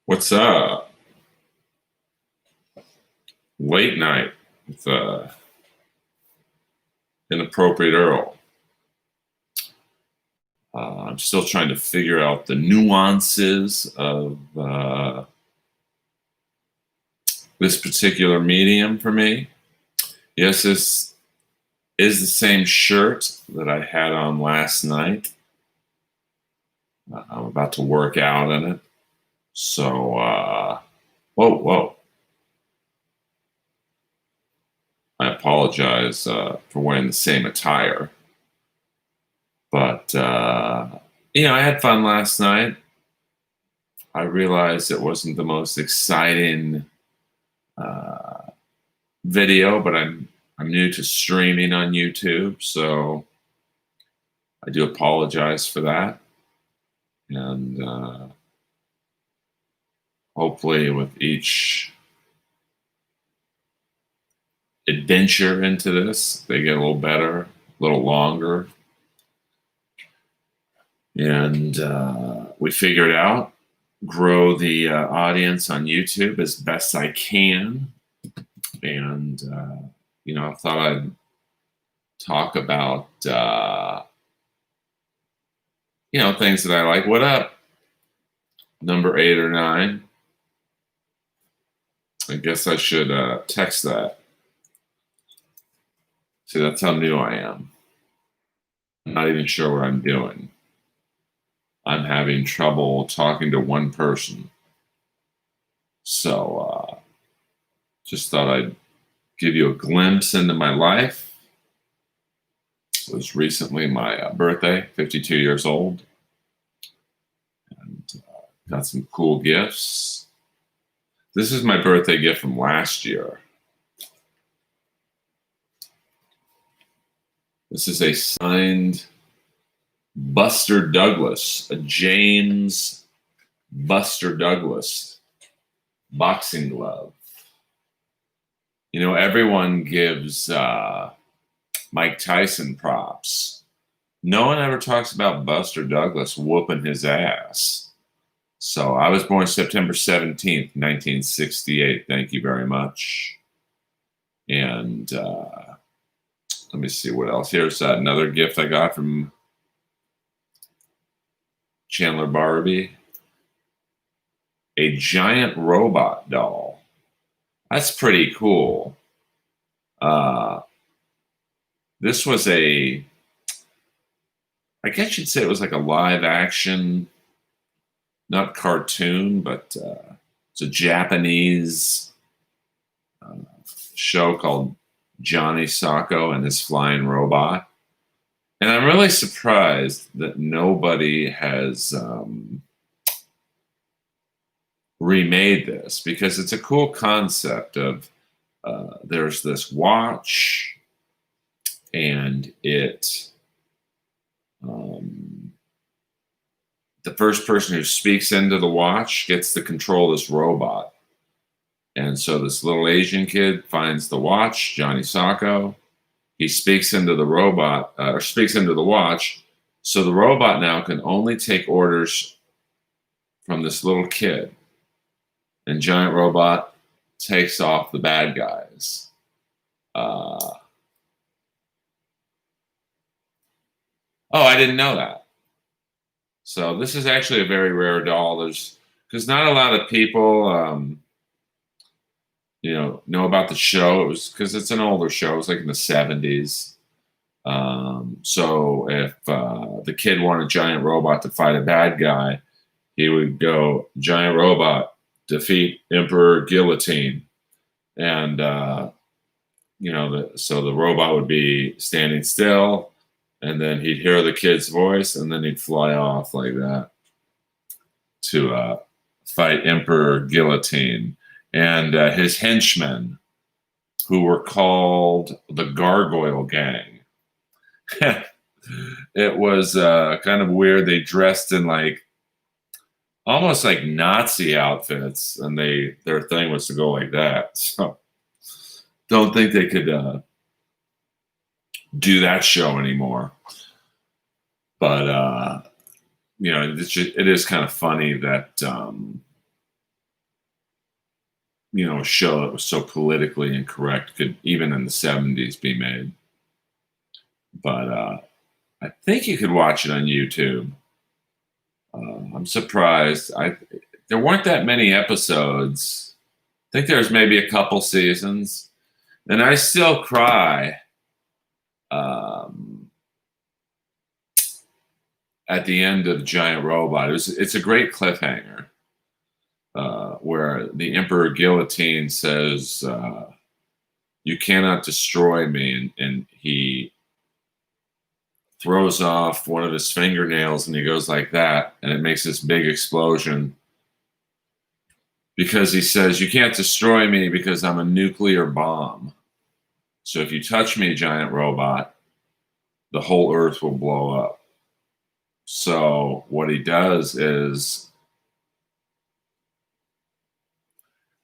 What's up? Late night with Inappropriate Earl. I'm still trying to figure out the nuances of this particular medium for me. Yes, this is the same shirt that I had on last night. I'm about to work out in it. So, whoa. I apologize for wearing the same attire. But, I had fun last night. I realized it wasn't the most exciting video, but I'm new to streaming on YouTube, so I do apologize for that. And hopefully with each adventure into this, they get a little better, a little longer. And we figured out grow the audience on YouTube as best I can. And, I thought I'd talk about, things that I like. What up? Number 8 or 9. I guess I should text that. See, that's how new I am. I'm not even sure what I'm doing. I'm having trouble talking to one person. So, just thought I'd give you a glimpse into my life. It was recently my birthday, 52 years old. And got some cool gifts. This is my birthday gift from last year. This is a signed Buster Douglas, a James Buster Douglas boxing glove. Everyone gives Mike Tyson props. No one ever talks about Buster Douglas whooping his ass. So I was born September 17th, 1968. Thank you very much. And let me see what else. Here's another gift I got from Chandler Barbie. A giant robot doll. That's pretty cool. This was I guess you'd say it was like a live action, not cartoon, but it's a Japanese show called Johnny Sacco and His Flying Robot. And I'm really surprised that nobody has remade this, because it's a cool concept of there's this watch, and it the first person who speaks into the watch gets to control this robot. And so this little Asian kid finds the watch, Johnny Sacco. He speaks into the robot, or speaks into the watch. So the robot now can only take orders from this little kid. And Giant Robot takes off the bad guys. I didn't know that. So this is actually a very rare doll. Because not a lot of people, know about the show. It was because it's an older show. It was like in the 70s. So if the kid wanted Giant Robot to fight a bad guy, he would go, Giant Robot, defeat Emperor Guillotine. And, so the robot would be standing still, and then he'd hear the kid's voice, and then he'd fly off like that to fight Emperor Guillotine. And his henchmen, who were called the Gargoyle Gang. It was kind of weird. They dressed in almost like Nazi outfits, and their thing was to go like that. So don't think they could do that show anymore. But it is kind of funny that a show that was so politically incorrect could even in the 70s be made. But I think you could watch it on YouTube. I'm surprised. There weren't that many episodes. I think there's maybe a couple seasons, and I still cry at the end of Giant Robot. It's a great cliffhanger where the Emperor Guillotine says, "You cannot destroy me," and he throws off one of his fingernails, and he goes like that, and it makes this big explosion because he says, "You can't destroy me because I'm a nuclear bomb. So if you touch me, Giant Robot, the whole Earth will blow up." So what he does is,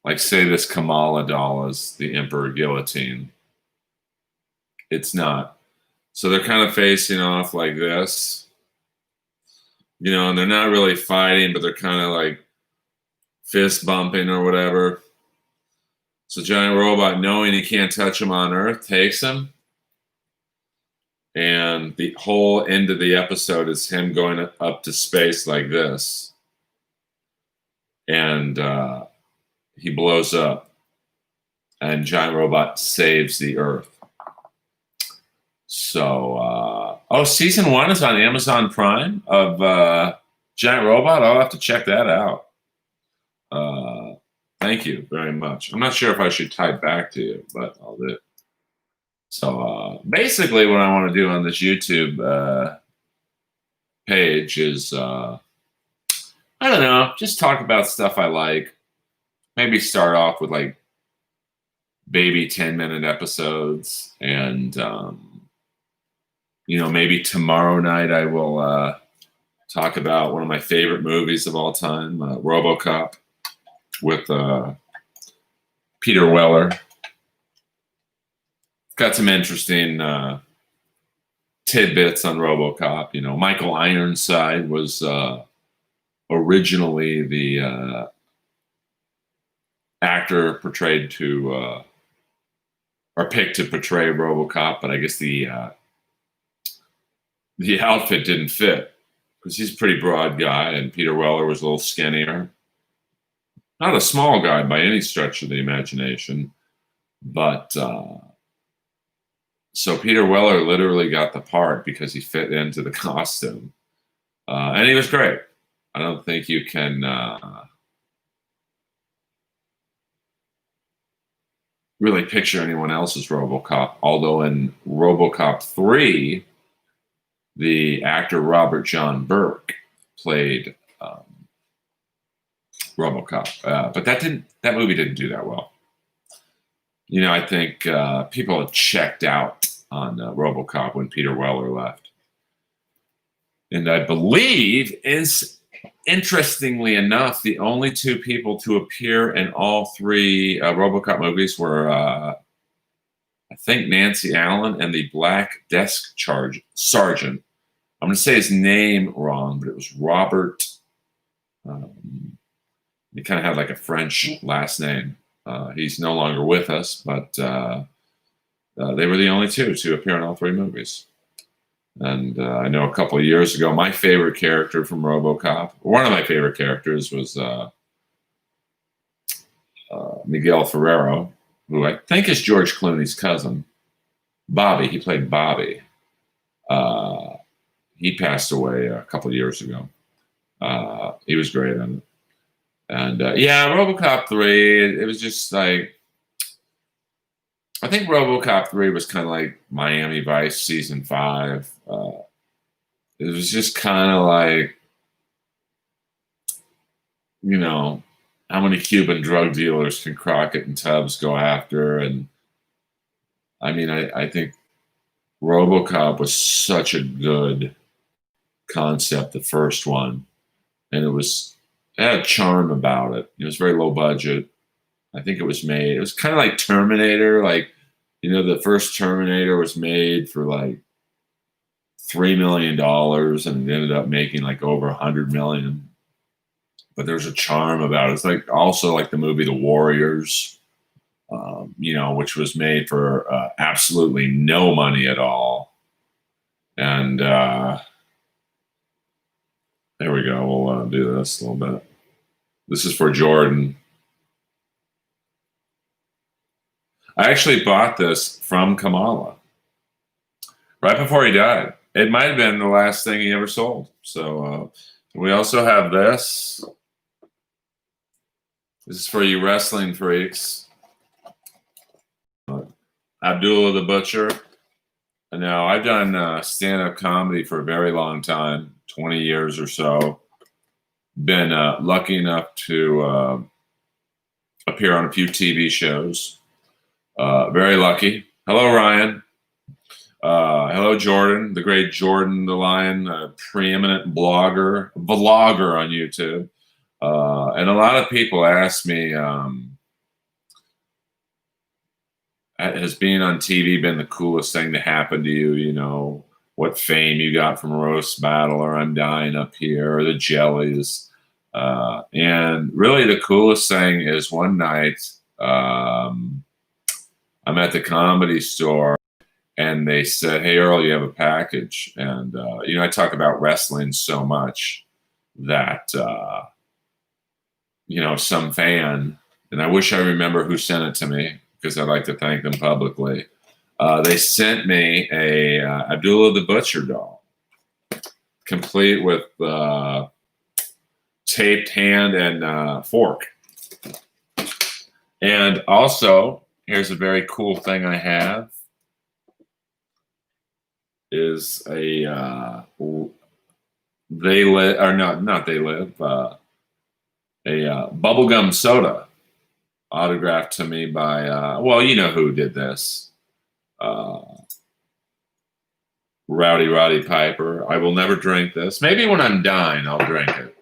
like, say this Kamala doll is the Emperor Guillotine. It's not. So they're kind of facing off like this, and they're not really fighting, but they're kind of like fist bumping or whatever. So Giant Robot, knowing he can't touch him on Earth, takes him. And the whole end of the episode is him going up to space like this. And he blows up. And Giant Robot saves the Earth. So, season 1 is on Amazon Prime of Giant Robot. I'll have to check that out. Thank you very much. I'm not sure if I should type back to you, but I'll do it. So basically what I want to do on this YouTube page is, I don't know, just talk about stuff I like. Maybe start off with like baby 10-minute episodes. And, maybe tomorrow night I will talk about one of my favorite movies of all time, Robocop, with Peter Weller. Got some interesting tidbits on Robocop. Michael Ironside was originally the actor portrayed to, or picked to portray Robocop, but I guess the outfit didn't fit because he's a pretty broad guy, and Peter Weller was a little skinnier. Not a small guy by any stretch of the imagination, but so Peter Weller literally got the part because he fit into the costume, and he was great. I don't think you can really picture anyone else's Robocop, although in Robocop 3, the actor Robert John Burke played Robocop, but that movie didn't do that well. I think people had checked out on Robocop when Peter Weller left. And I believe, interestingly enough, the only two people to appear in all 3 Robocop movies were, I think, Nancy Allen and the Black Desk Sergeant. I'm going to say his name wrong, but it was Robert. He kind of had like a French last name. He's no longer with us, but they were the only two to appear in all 3 movies. And I know a couple of years ago, my favorite character from Robocop, one of my favorite characters was Miguel Ferrero, who I think is George Clooney's cousin. Bobby, he played Bobby. He passed away a couple of years ago. He was great in it. And Robocop 3, it was just like, I think Robocop 3 was kind of like Miami Vice season 5. It was just kind of like, how many Cuban drug dealers can Crockett and Tubbs go after? And I mean, I think Robocop was such a good concept, the first one. And it had a charm about it. It was very low budget. I think it was kind of like Terminator. Like, the first Terminator was made for like $3 million and it ended up making like over $100 million. but there's a charm about it. It's like also like the movie The Warriors, which was made for absolutely no money at all. And there we go. We'll do this a little bit. This is for Jordan. I actually bought this from Kamala right before he died. It might have been the last thing he ever sold. So we also have this. This is for you wrestling freaks. Abdullah the Butcher. Now, I've done stand-up comedy for a very long time, 20 years or so. Been lucky enough to appear on a few TV shows. Very lucky. Hello, Ryan. Hello, Jordan, the great Jordan the Lion, preeminent vlogger on YouTube. And a lot of people ask me, has being on TV been the coolest thing to happen to you? You know, what fame you got from Roast Battle, or I'm Dying Up Here, or the Jellies. And really the coolest thing is one night I'm at the Comedy Store, and they said, "Hey, Earl, you have a package." And, I talk about wrestling so much that, some fan, and I wish I remember who sent it to me because I'd like to thank them publicly. They sent me a Abdullah the Butcher doll, complete with taped hand and fork. And also, here's a very cool thing I have. Is a They Live, or not They Live, a bubblegum soda autographed to me by, you know who did this. Rowdy Piper. I will never drink this. Maybe when I'm dying, I'll drink it.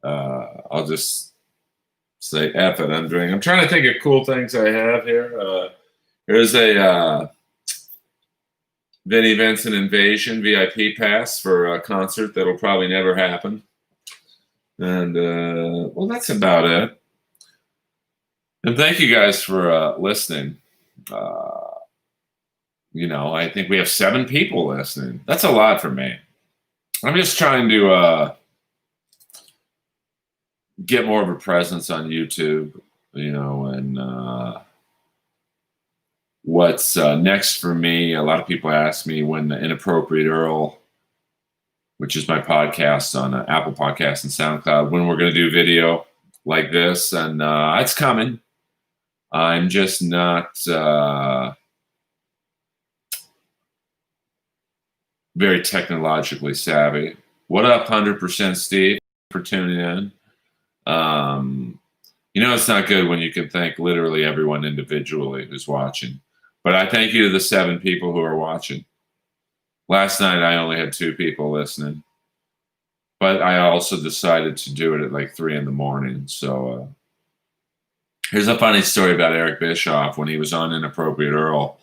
I'll just say, F it, I'm drinking. I'm trying to think of cool things I have here. Here's a Vinnie Vincent Invasion VIP pass for a concert that'll probably never happen. And, that's about it. And thank you guys for listening. I think we have 7 people listening. That's a lot for me. I'm just trying to get more of a presence on YouTube, and what's next for me. A lot of people ask me when the Inappropriate Earl, which is my podcast on Apple Podcasts and SoundCloud, when we're going to do video like this, and it's coming. I'm just not very technologically savvy. What up, 100% Steve, for tuning in. It's not good when you can thank literally everyone individually who's watching. But I thank you to the 7 people who are watching. Last night, I only had 2 people listening. But I also decided to do it at like 3 a.m. So here's a funny story about Eric Bischoff when he was on Inappropriate Earl.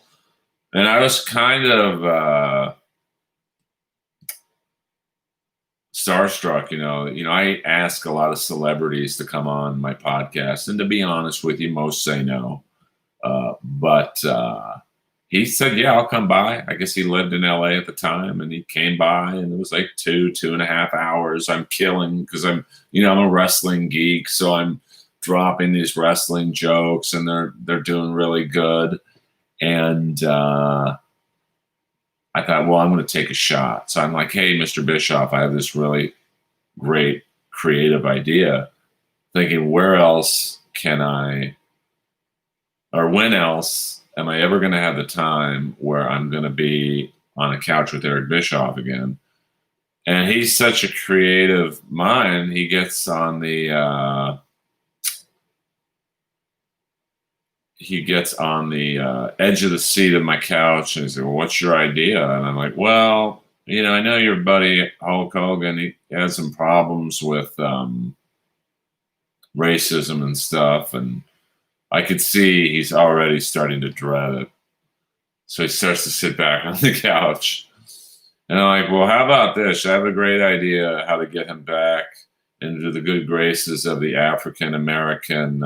And I was kind of starstruck, I ask a lot of celebrities to come on my podcast. And to be honest with you, most say no. But he said, yeah, I'll come by. I guess he lived in LA at the time, and he came by, and it was like 2.5 hours. I'm killing because I'm a wrestling geek. So I'm dropping these wrestling jokes, and they're doing really good. And I thought, well, I'm going to take a shot. So I'm like, hey, Mr. Bischoff, I have this really great creative idea. Thinking, where else can I, or when else am I ever going to have the time where I'm going to be on a couch with Eric Bischoff again? And he's such a creative mind. He gets on the edge of the seat of my couch, and he said, well, what's your idea? And I'm like, well, I know your buddy Hulk Hogan, he has some problems with racism and stuff, and I could see he's already starting to dread it. So he starts to sit back on the couch. And I'm like, well, how about this? I have a great idea how to get him back into the good graces of the African American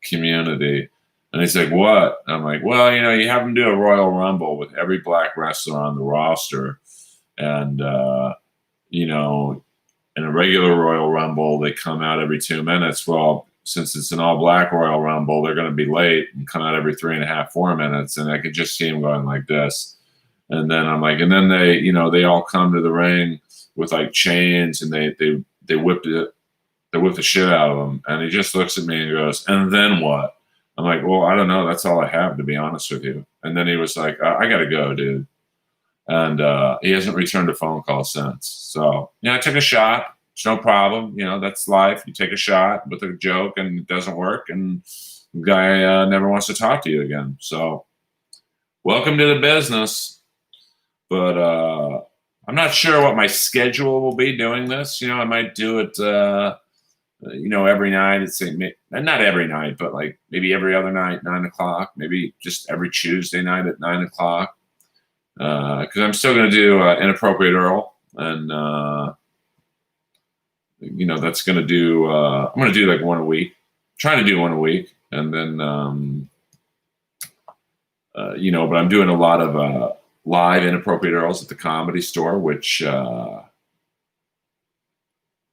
community. And he's like, what? I'm like, well, you have them do a Royal Rumble with every black wrestler on the roster. And, in a regular Royal Rumble, they come out every 2 minutes. Well, since it's an all black Royal Rumble, they're going to be late and come out every 3.5, 4 minutes. And I could just see him going like this. And then I'm like, and then they all come to the ring with like chains, and they whip the shit out of him. And he just looks at me and goes, and then what? I'm like, well, I don't know. That's all I have, to be honest with you. And then he was like, I got to go, dude. And he hasn't returned a phone call since. So, I took a shot. It's no problem. That's life. You take a shot with a joke and it doesn't work. And the guy never wants to talk to you again. So, welcome to the business. But I'm not sure what my schedule will be doing this. I might do it, every night. It's not every night, but like maybe every other night, 9 o'clock. Maybe just every Tuesday night at 9 o'clock. Because I'm still going to do Inappropriate Earl. And, that's going to do, I'm going to do like one a week. Trying to do one a week. And then, but I'm doing a lot of live Inappropriate Earls at the Comedy Store, which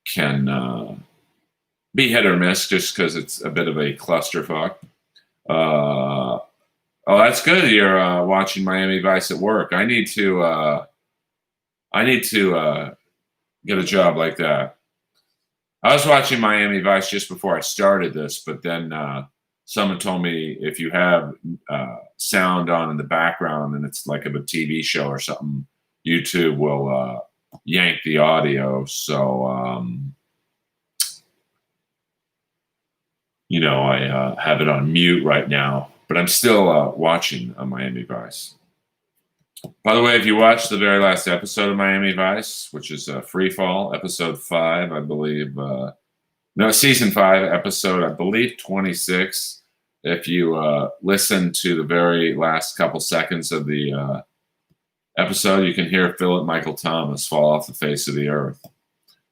can be hit or miss just because it's a bit of a clusterfuck. Oh, that's good. You're watching Miami Vice at work. I need to get a job like that. I was watching Miami Vice just before I started this, but then someone told me if you have sound on in the background and it's like of a TV show or something, YouTube will yank the audio. So, I have it on mute right now. But I'm still watching Miami Vice. By the way, if you watched the very last episode of Miami Vice, which is Free Fall, episode 5, I believe. Season 5, episode, I believe, 26. If you listen to the very last couple seconds of the episode, you can hear Philip Michael Thomas fall off the face of the earth.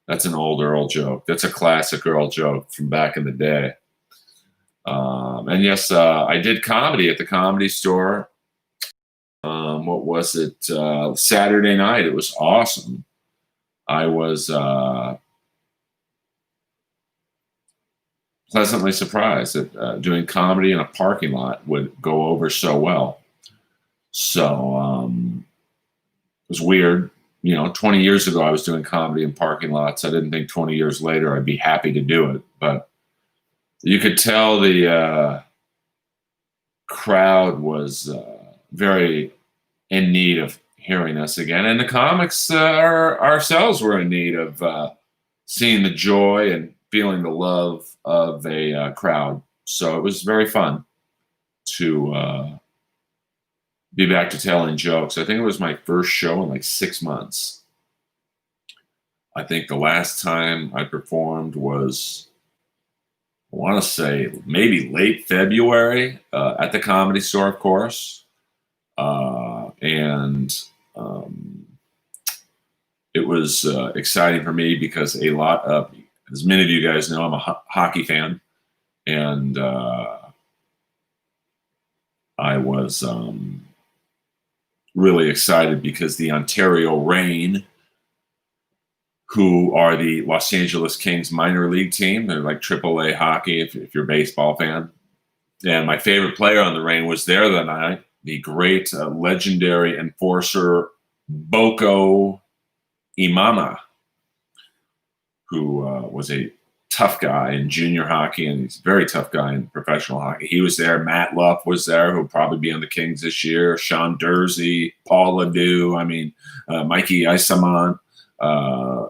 That's an old Earl joke. That's a classic Earl joke from back in the day. And yes, I did comedy at the Comedy Store. What was it? Saturday night. It was awesome. I was pleasantly surprised that doing comedy in a parking lot would go over so well. So it was weird. 20 years ago, I was doing comedy in parking lots. I didn't think 20 years later I'd be happy to do it, but you could tell the crowd was very in need of hearing us again. And the comics ourselves were in need of seeing the joy and feeling the love of a crowd. So it was very fun to be back to telling jokes. I think it was my first show in like 6 months. I think the last time I performed was, I want to say maybe late February at the Comedy Store, of course. And it was exciting for me because as many of you guys know, I'm a hockey fan. And I was really excited because the Ontario Reign, who are the Los Angeles Kings minor league team. They're like AAA hockey if you're a baseball fan. And my favorite player on the Reign was there that night, the great legendary enforcer Boko Imama, who was a tough guy in junior hockey, and he's a very tough guy in professional hockey. He was there. Matt Luff was there, who'll probably be on the Kings this year. Sean Dursey, Paul LeDoux, Mikey Isamon.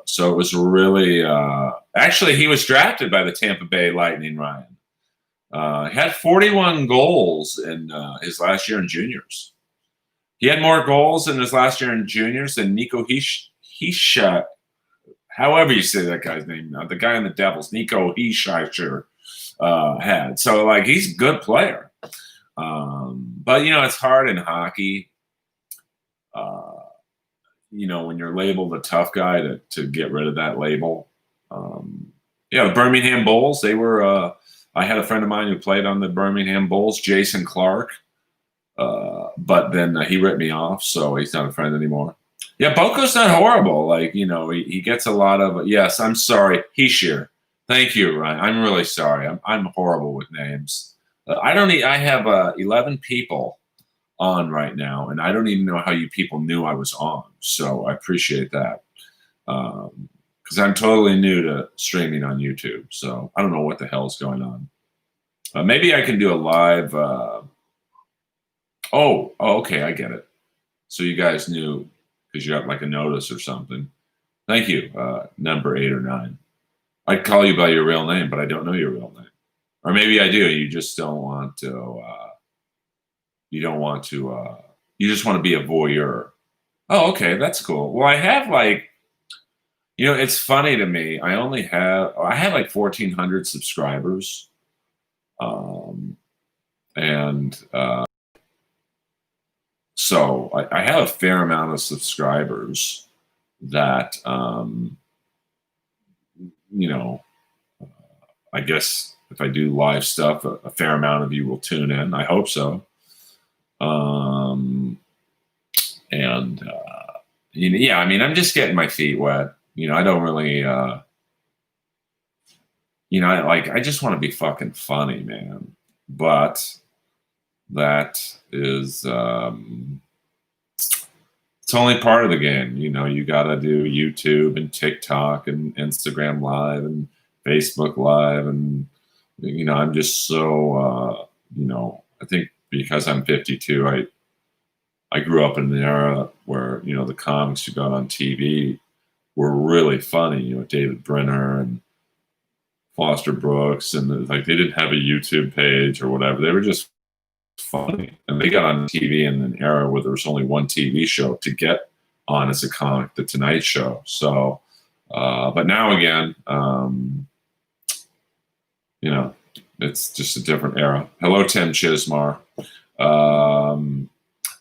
So it was really, actually, he was drafted by the Tampa Bay Lightning, Ryan. He had 41 goals in his last year in juniors. He had more goals in his last year in juniors than Nico Hischier, however you say that guy's name now, the guy in the Devils, Nico Hischier, had. So, like, he's a good player. But, it's hard in hockey. When you're labeled a tough guy to get rid of that label. Yeah, the Birmingham Bulls. They were. I had a friend of mine who played on the Birmingham Bulls, Jason Clark. But then he ripped me off, so he's not a friend anymore. Yeah, Boko's not horrible. Like, he gets a lot of. Yes, I'm sorry, Heshir. Thank you, Ryan. I'm really sorry. I'm horrible with names. I don't. I have 11 people on right now, and I don't even know how you people knew I was on. So I appreciate that. Because I'm totally new to streaming on YouTube, so I don't know what the hell's going on. Maybe I can do a live. Oh, okay, I get it. So you guys knew because you got like a notice or something. Thank you, number 8 or 9. I'd call you by your real name, but I don't know your real name. Or maybe I do. You just don't want to. You don't want to. You just want to be a voyeur. Oh, okay, that's cool. Well, I have like, it's funny to me. I have like 1,400 subscribers, and so I have a fair amount of subscribers that, I guess if I do live stuff, a fair amount of you will tune in. I hope so. And yeah, I mean, I'm just getting my feet wet. I don't really, I just want to be fucking funny, man. But that is, it's only part of the game. You got to do YouTube and TikTok and Instagram Live and Facebook Live. And, I'm just so, I think because I'm 52, I grew up in an era where, the comics you got on TV were really funny. David Brenner and Foster Brooks, and like they didn't have a YouTube page or whatever. They were just funny, and they got on TV in an era where there was only one TV show to get on as a comic, The Tonight Show. So, but now again, it's just a different era. Hello, Tim Chismar.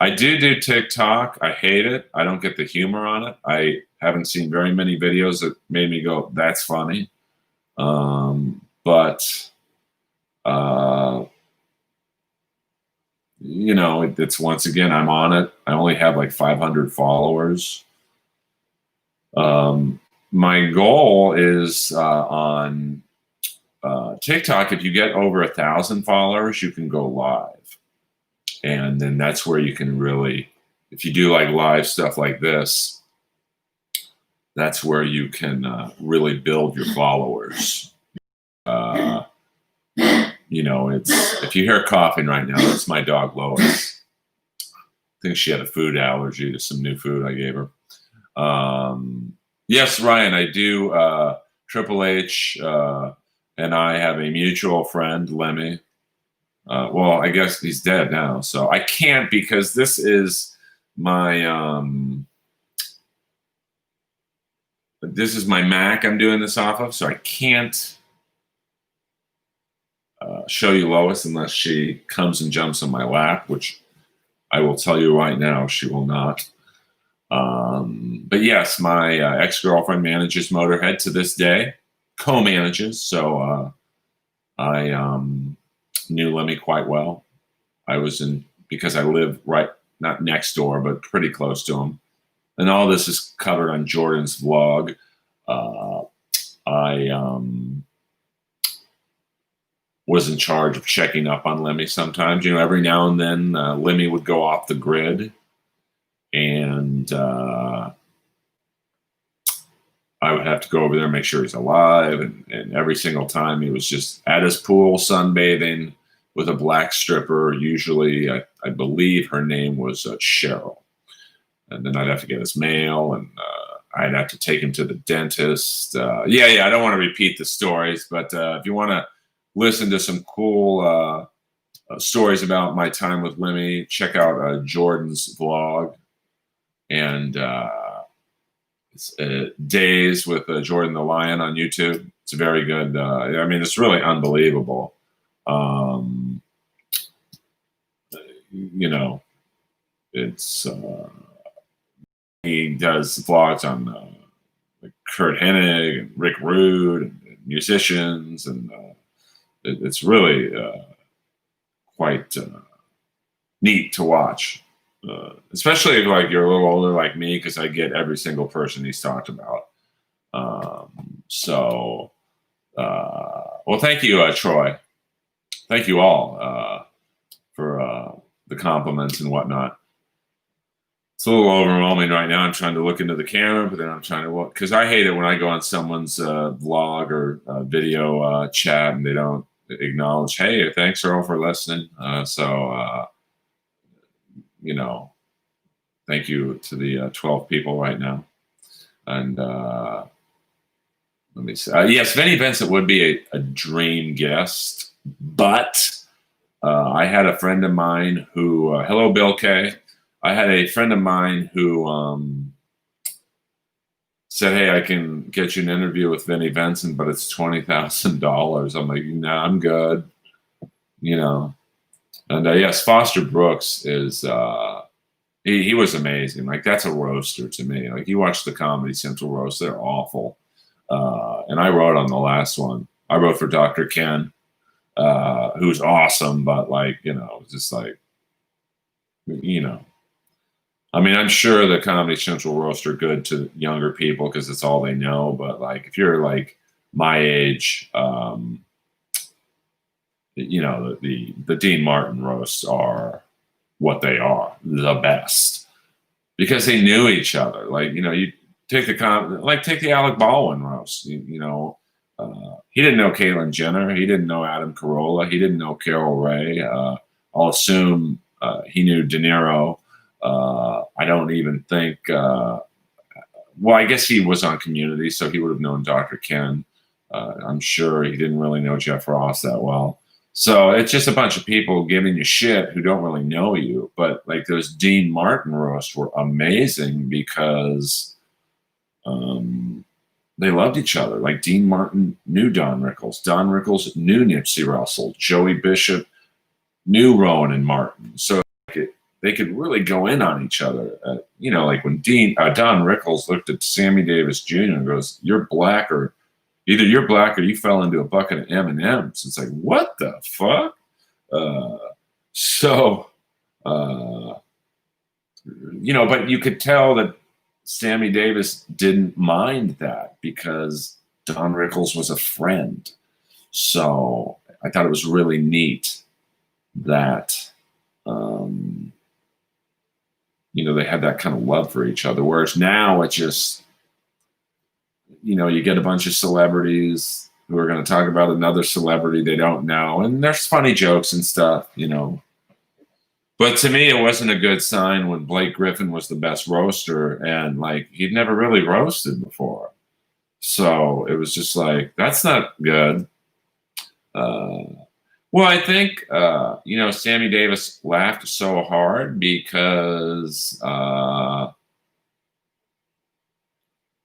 I do TikTok. I hate it. I don't get the humor on it. I haven't seen very many videos that made me go, "That's funny." But it's once again, I'm on it. I only have like 500 followers. My goal is on TikTok. If you get over 1,000 followers, you can go live. And then that's where you can really, if you do like live stuff like this, that's where you can really build your followers. It's, if you hear coughing right now, it's my dog Lois. I think she had a food allergy to some new food I gave her. Yes, Ryan, I do. Triple H and I have a mutual friend, Lemmy. Well, I guess he's dead now, so I can't, because this is my Mac I'm doing this off of, so I can't show you Lois unless she comes and jumps on my lap, which I will tell you right now she will not. But yes, my ex-girlfriend manages Motorhead to this day, co-manages, so I knew Lemmy quite well. Because I live right, not next door, but pretty close to him. And all this is covered on Jordan's vlog. I was in charge of checking up on Lemmy sometimes. Every now and then Lemmy would go off the grid. And I would have to go over there and make sure he's alive. And every single time he was just at his pool sunbathing with a black stripper. Usually, I believe her name was Cheryl. And then I'd have to get his mail, and I'd have to take him to the dentist. Yeah, I don't want to repeat the stories, but if you want to listen to some cool stories about my time with Lemmy, check out Jordan's vlog. And it's Days with Jordan the Lion on YouTube. It's very good. It's really unbelievable. It's he does vlogs on like Kurt Hennig and Rick Rude and musicians, and it's really quite neat to watch. Especially if like you're a little older like me, because I get every single person he's talked about. Well, thank you, Troy. Thank you all for the compliments and whatnot. It's a little overwhelming right now. I'm trying to look into the camera, but then I'm trying to because I hate it when I go on someone's vlog or video chat and they don't acknowledge, hey, thanks Earl for listening. You know, thank you to the 12 people right now. And let me see. Yes, Vinnie Vincent would be a dream guest, but I had a friend of mine who, hello, Bill K. I had a friend of mine who said, hey, I can get you an interview with Vinnie Vincent, but it's $20,000. I'm like, no, I'm good. You know. And yes, Foster Brooks is, he was amazing. Like, that's a roaster to me. Like, you watch the Comedy Central roast, they're awful. And I wrote on the last one. I wrote for Dr. Ken, who's awesome, but like, you know, just like, you know, I mean, I'm sure the Comedy Central roast are good to younger people because it's all they know. But like, if you're like my age, you know, the Dean Martin roasts are what they are, the best, because they knew each other. Like, you know, you take take the Alec Baldwin roast. You know, he didn't know Caitlyn Jenner, he didn't know Adam Carolla, he didn't know Carol Ray. I'll assume he knew De Niro. I don't even think. Well, I guess he was on Community, so he would have known Dr. Ken. I'm sure he didn't really know Jeff Ross that well. So it's just a bunch of people giving you shit who don't really know you. But like those Dean Martin roasts were amazing because they loved each other. Like Dean Martin knew Don Rickles. Don Rickles knew Nipsey Russell. Joey Bishop knew Rowan and Martin. So they could really go in on each other. You know, like when Don Rickles looked at Sammy Davis Jr. and goes, "You're black, or either you're black or you fell into a bucket of M&Ms." It's like, what the fuck? You know, but you could tell that Sammy Davis didn't mind that because Don Rickles was a friend. So I thought it was really neat that, you know, they had that kind of love for each other. Whereas now it just, you know, you get a bunch of celebrities who are going to talk about another celebrity they don't know. And there's funny jokes and stuff, you know. But to me, it wasn't a good sign when Blake Griffin was the best roaster and like he'd never really roasted before. So it was just like, that's not good. Well, I think, you know, Sammy Davis laughed so hard because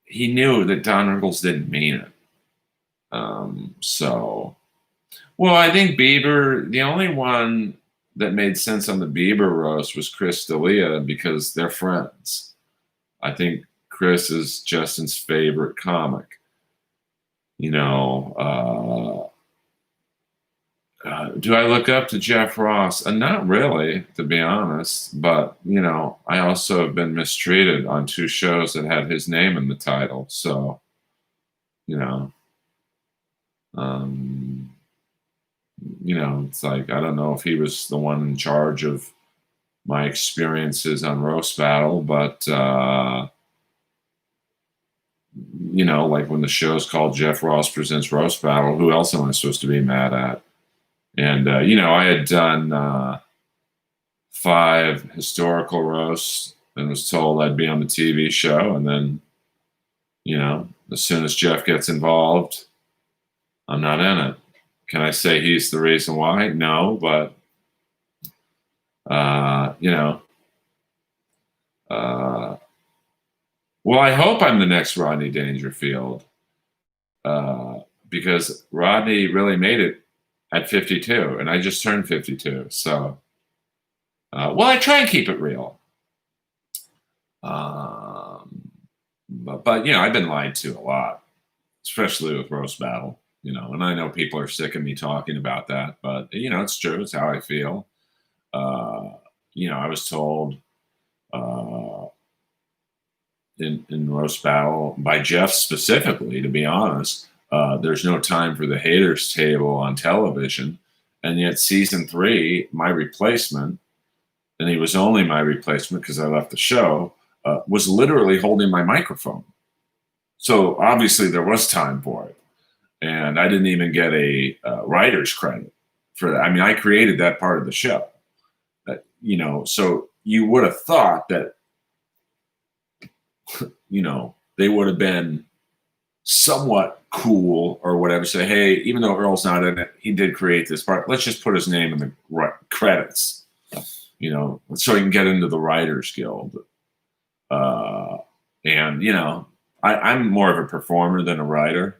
he knew that Don Rickles didn't mean it. Well, I think Bieber, the only one that made sense on the Bieber roast was Chris D'Elia because they're friends. I think Chris is Justin's favorite comic. You know, do I look up to Jeff Ross? Not really, to be honest. But, you know, I also have been mistreated on 2 shows that had his name in the title. So, you know, it's like, I don't know if he was the one in charge of my experiences on Roast Battle, but, you know, like when the show's called Jeff Ross Presents Roast Battle, who else am I supposed to be mad at? And, you know, I had done 5 historical roasts and was told I'd be on the TV show. And then, you know, as soon as Jeff gets involved, I'm not in it. Can I say he's the reason why? No, but, you know, well, I hope I'm the next Rodney Dangerfield because Rodney really made it at 52, and I just turned 52. So, well, I try and keep it real. But you know, I've been lied to a lot, especially with Roast Battle. And I know people are sick of me talking about that, but it's true. It's how I feel. Uh, I was told uh, in roast battle by Jeff specifically, to be honest, there's no time for the haters table on television, and yet season 3, my replacement, and he was only my replacement because I left the show, was literally holding my microphone. So obviously there was time for it. And I didn't even get a writer's credit for that. I mean, I created that part of the show. So you would have thought that, they would have been somewhat cool or whatever. Say, hey, even though Earl's not in it, he did create this part. Let's just put his name in the credits, so he can get into the Writers Guild. I'm more of a performer than a writer.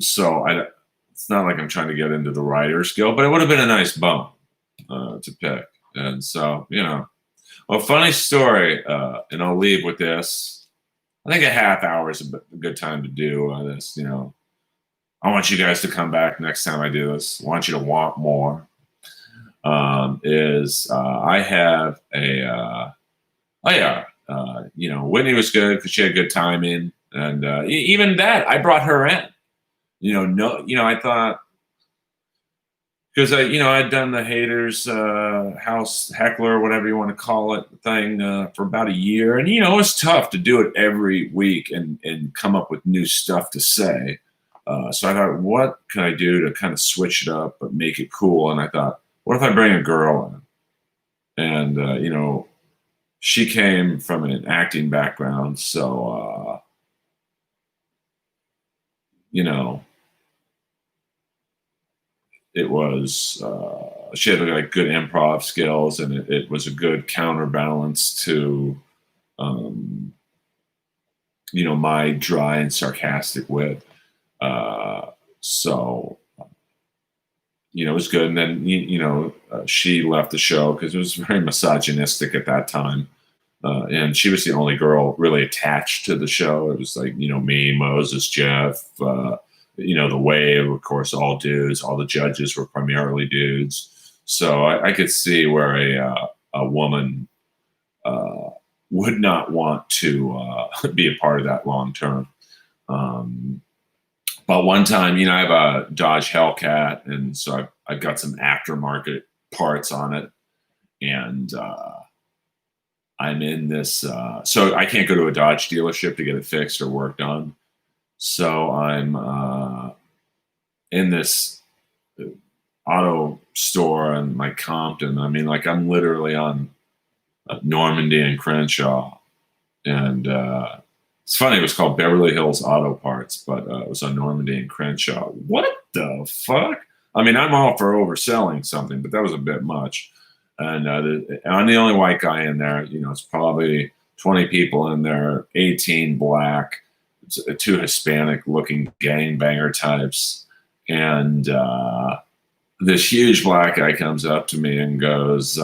So it's not like I'm trying to get into the Writers Guild, but it would have been a nice bump to pick. And so, well, funny story, and I'll leave with this. I think a half hour is a good time to do this. I want you guys to come back next time I do this. I want you to want more. I have Whitney was good because she had good timing, and even that I brought her in. I thought, because I'd done the haters house Heckler, whatever you want to call it, thing for about a year, and it was tough to do it every week and come up with new stuff to say. So I thought, what can I do to kind of switch it up but make it cool? And I thought, what if I bring a girl in? And she came from an acting background, so it was she had like good improv skills, and it was a good counterbalance to my dry and sarcastic wit. So it was good. And then she left the show because it was very misogynistic at that time, and she was the only girl really attached to the show. It was like me, Moses, Jeff, the Wave, of course, all dudes. All the judges were primarily dudes. So I could see where a woman would not want to be a part of that long term. But one time, I have a Dodge Hellcat, and so I've got some aftermarket parts on it, and I'm in this. So I can't go to a Dodge dealership to get it fixed or worked on. So I'm in this auto store in like Compton. I mean, like I'm literally on Normandy and Crenshaw, and it's funny. It was called Beverly Hills Auto Parts, but it was on Normandy and Crenshaw. What the fuck? I mean, I'm all for overselling something, but that was a bit much. And I'm the only white guy in there. It's probably 20 people in there, 18 black, 2 Hispanic-looking gangbanger types. And this huge black guy comes up to me and goes,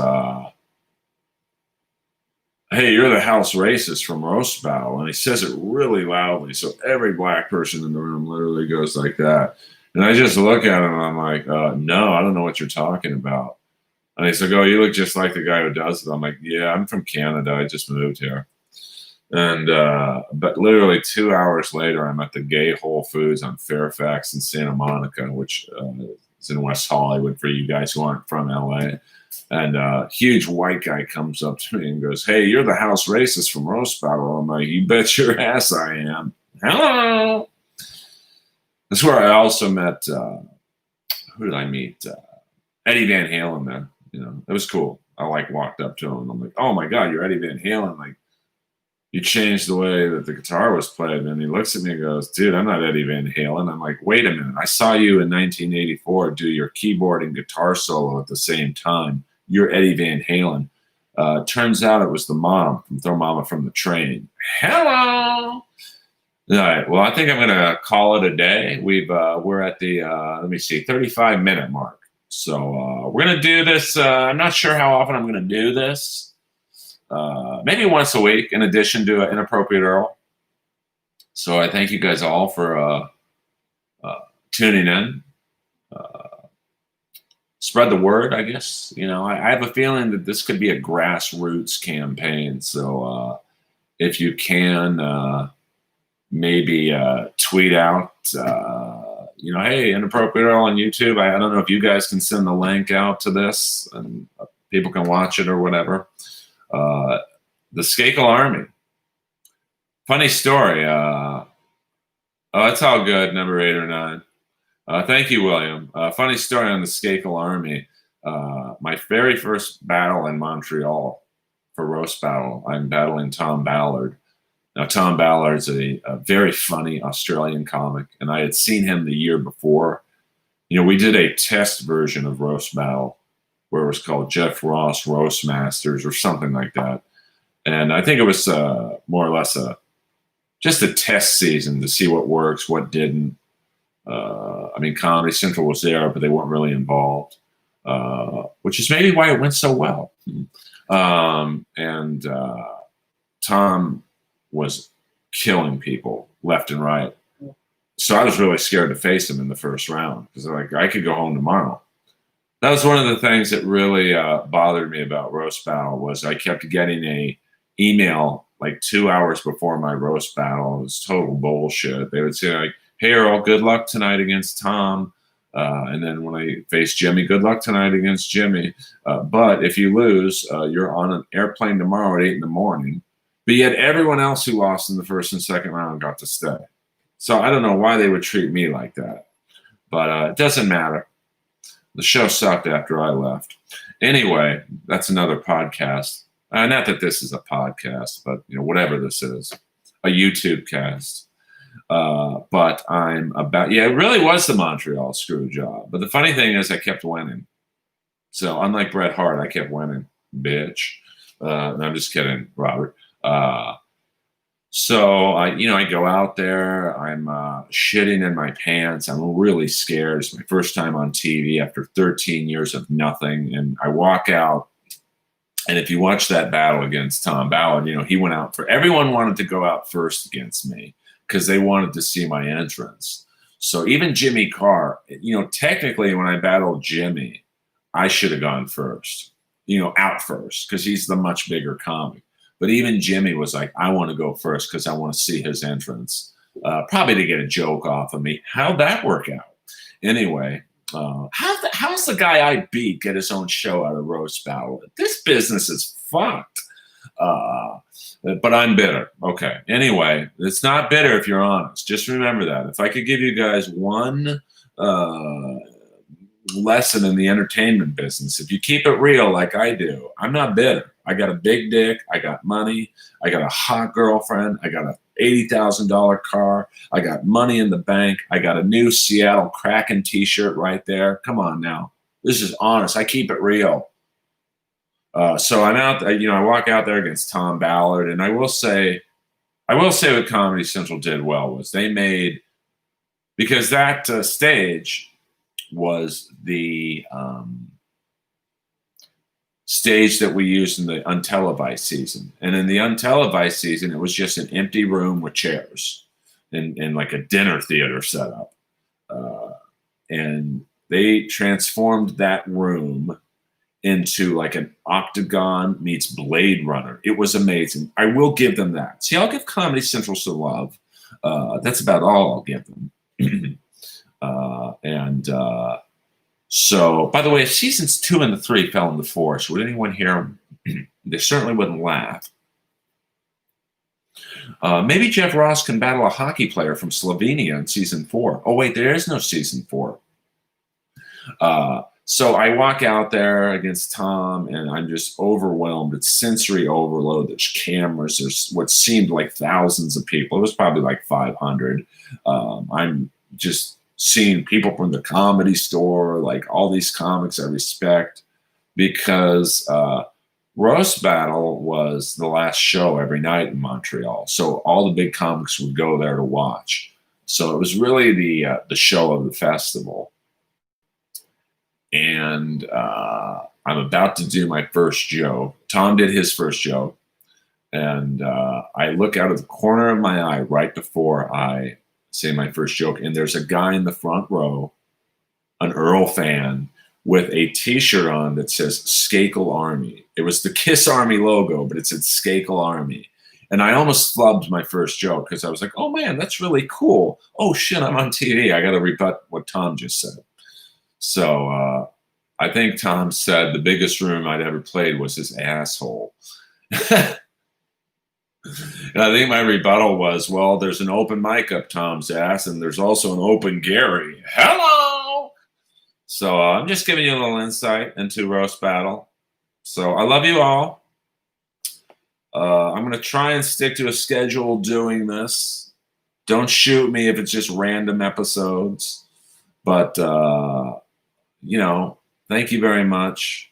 hey, you're the house racist from Roast Battle. And he says it really loudly. So every black person in the room literally goes like that. And I just look at him and I'm like, no, I don't know what you're talking about. And he's like, oh, you look just like the guy who does it. I'm like, yeah, I'm from Canada. I just moved here. And but literally 2 hours later, I'm at the gay Whole Foods on Fairfax in Santa Monica, which is in West Hollywood for you guys who aren't from LA. And a huge white guy comes up to me and goes, hey, you're the house racist from Roast Battle. I'm like, you bet your ass I am. Hello. That's where I also met, who did I meet? Eddie Van Halen there. It was cool. I walked up to him and I'm like, oh my God, you're Eddie Van Halen. Like, you changed the way that the guitar was played. And he looks at me and goes, dude, I'm not Eddie Van Halen. I'm like, wait a minute. I saw you in 1984 do your keyboard and guitar solo at the same time. You're Eddie Van Halen. Turns out it was the mom from Throw Mama from the Train. Hello. All right. Well, I think I'm going to call it a day. We're at the, 35-minute mark. So we're going to do this. I'm not sure how often I'm going to do this. Maybe once a week in addition to Inappropriate Earl. So I thank you guys all for tuning in. Spread the word, I guess. I have a feeling that this could be a grassroots campaign. So if you can, maybe tweet out, hey, Inappropriate Earl on YouTube. I don't know if you guys can send the link out to this and people can watch it or whatever. The Skakel Army. Funny story. Oh, it's all good, number 8 or 9. Thank you, William. Funny story on the Skakel Army. My very first battle in Montreal for Roast Battle, I'm battling Tom Ballard. Now, Tom Ballard's a very funny Australian comic, and I had seen him the year before. We did a test version of Roast Battle where it was called Jeff Ross Roast Masters or something like that. And I think it was more or less just a test season to see what works, what didn't. Comedy Central was there, but they weren't really involved, which is maybe why it went so well. And Tom was killing people left and right. So I was really scared to face him in the first round because I could go home tomorrow. That was one of the things that really bothered me about Roast Battle was I kept getting a email like 2 hours before my roast battle. It was total bullshit. They would say hey, Earl, good luck tonight against Tom. And then when I face Jimmy, good luck tonight against Jimmy. But if you lose, you're on an airplane tomorrow at 8 in the morning. But yet everyone else who lost in the first and second round got to stay. So I don't know why they would treat me like that. But it doesn't matter. The show sucked after I left. Anyway, that's another podcast. Not that this is a podcast, but whatever this is, a YouTube cast. But it really was the Montreal screw job. But the funny thing is I kept winning. So unlike Bret Hart, I kept winning, bitch. No, I'm just kidding, Robert. So I go out there, I'm shitting in my pants. I'm really scared. It's my first time on TV after 13 years of nothing. And I walk out. And if you watch that battle against Tom Ballard, he went out everyone wanted to go out first against me because they wanted to see my entrance. So even Jimmy Carr, technically when I battled Jimmy, I should have gone first, out first because he's the much bigger comic. But even Jimmy was like, I want to go first because I want to see his entrance, probably to get a joke off of me. How'd that work out? Anyway, how's the guy I beat get his own show out of Roast Battle? This business is fucked. But I'm bitter. Okay. Anyway, it's not bitter if you're honest. Just remember that. If I could give you guys one lesson in the entertainment business, if you keep it real like I do, I'm not bitter. I got a big dick. I got money. I got a hot girlfriend. I got a $80,000 car. I got money in the bank. I got a new Seattle Kraken t-shirt right there. Come on now. This is honest. I keep it real. So I'm out, I walk out there against Tom Ballard, and I will say what Comedy Central did well was they made, because that stage was the stage that we used in the untelevised season. And in the untelevised season, it was just an empty room with chairs and like a dinner theater setup. And they transformed that room into like an Octagon meets Blade Runner. It was amazing. I will give them that. See, I'll give Comedy Central some love. That's about all I'll give them. So, by the way, if seasons 2 and 3 fell into force, would anyone hear them? They certainly wouldn't laugh. Maybe Jeff Ross can battle a hockey player from Slovenia in season 4. Oh, wait, there is no season 4. So I walk out there against Tom, and I'm just overwhelmed. It's sensory overload. There's cameras. There's what seemed like thousands of people. It was probably like 500. I'm just seeing people from the Comedy Store, like all these comics I respect, because Roast Battle was the last show every night in Montreal. So all the big comics would go there to watch. So it was really the show of the festival. And I'm about to do my first joke. Tom did his first joke. And I look out of the corner of my eye right before I say my first joke, and there's a guy in the front row, an Earl fan, with a T-shirt on that says Skakel Army. It was the Kiss Army logo, but it said Skakel Army. And I almost flubbed my first joke because I was like, oh man, that's really cool. Oh shit, I'm on TV. I got to rebut what Tom just said. So I think Tom said the biggest room I'd ever played was his asshole. And I think my rebuttal was, well, there's an open mic up Tom's ass, and there's also an open Gary. Hello! So I'm just giving you a little insight into Roast Battle. So I love you all. I'm going to try and stick to a schedule doing this. Don't shoot me if it's just random episodes. But, you know, thank you very much.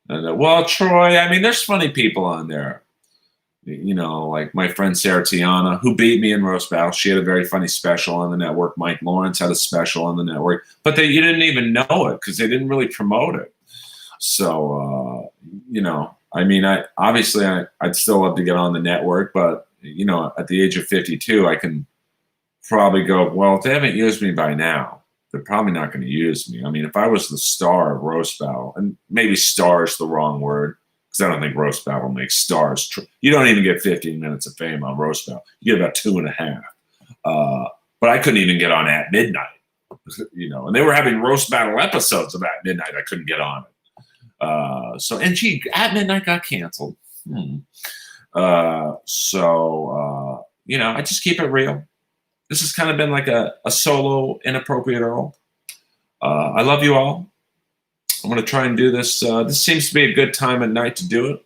And, well, Troy, I mean, there's funny people on there. You know, like my friend Sarah Tiana, who beat me in Roast Battle. She had a very funny special on the network. Mike Lawrence had a special on the network. But you didn't even know it because they didn't really promote it. So, you know, I mean, I'd still love to get on the network. But, you know, at the age of 52, I can probably go, well, if they haven't used me by now, they're probably not going to use me. I mean, if I was the star of Roast Battle, and maybe star is the wrong word, because I don't think Roast Battle makes stars. You don't even get 15 minutes of fame on Roast Battle. You get about 2.5. But I couldn't even get on At Midnight, you know. And they were having Roast Battle episodes of At Midnight. I couldn't get on it. So At Midnight got canceled. You know, I just keep it real. This has kind of been like a solo Inappropriate Earl. I love you all. I'm going to try and do this. This seems to be a good time at night to do it.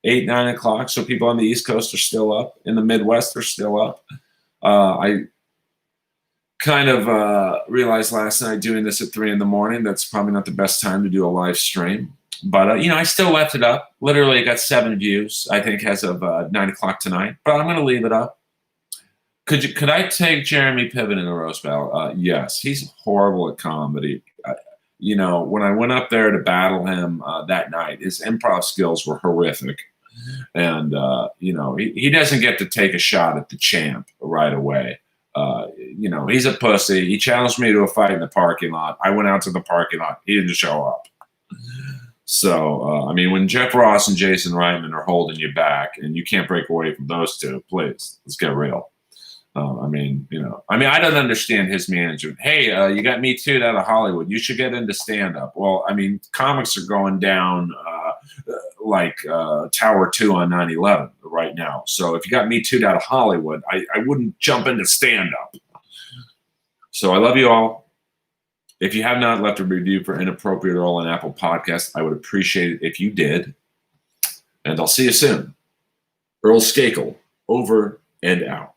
8, 9 o'clock. So people on the East Coast are still up. In the Midwest, they're still up. I kind of realized last night doing this at 3 a.m. that's probably not the best time to do a live stream. But, you know, I still left it up. Literally, it got 7 views, I think, as of 9 o'clock tonight. But I'm going to leave it up. Could I take Jeremy Piven in a Roast Battle? Yes. He's horrible at comedy. You know, when I went up there to battle him that night, his improv skills were horrific. And, you know, he doesn't get to take a shot at the champ right away. You know, he's a pussy. He challenged me to a fight in the parking lot. I went out to the parking lot. He didn't show up. So, I mean, when Jeff Ross and Jason Reitman are holding you back and you can't break away from those two, please, let's get real. I mean, you know, I don't understand his management. Hey, you got Me Too'd out of Hollywood. You should get into stand-up. Well, I mean, comics are going down like Tower 2 on 9/11 right now. So if you got Me Too'd out of Hollywood, I wouldn't jump into stand-up. So I love you all. If you have not left a review for Inappropriate Earl on Apple Podcasts, I would appreciate it if you did. And I'll see you soon. Earl Skakel, over and out.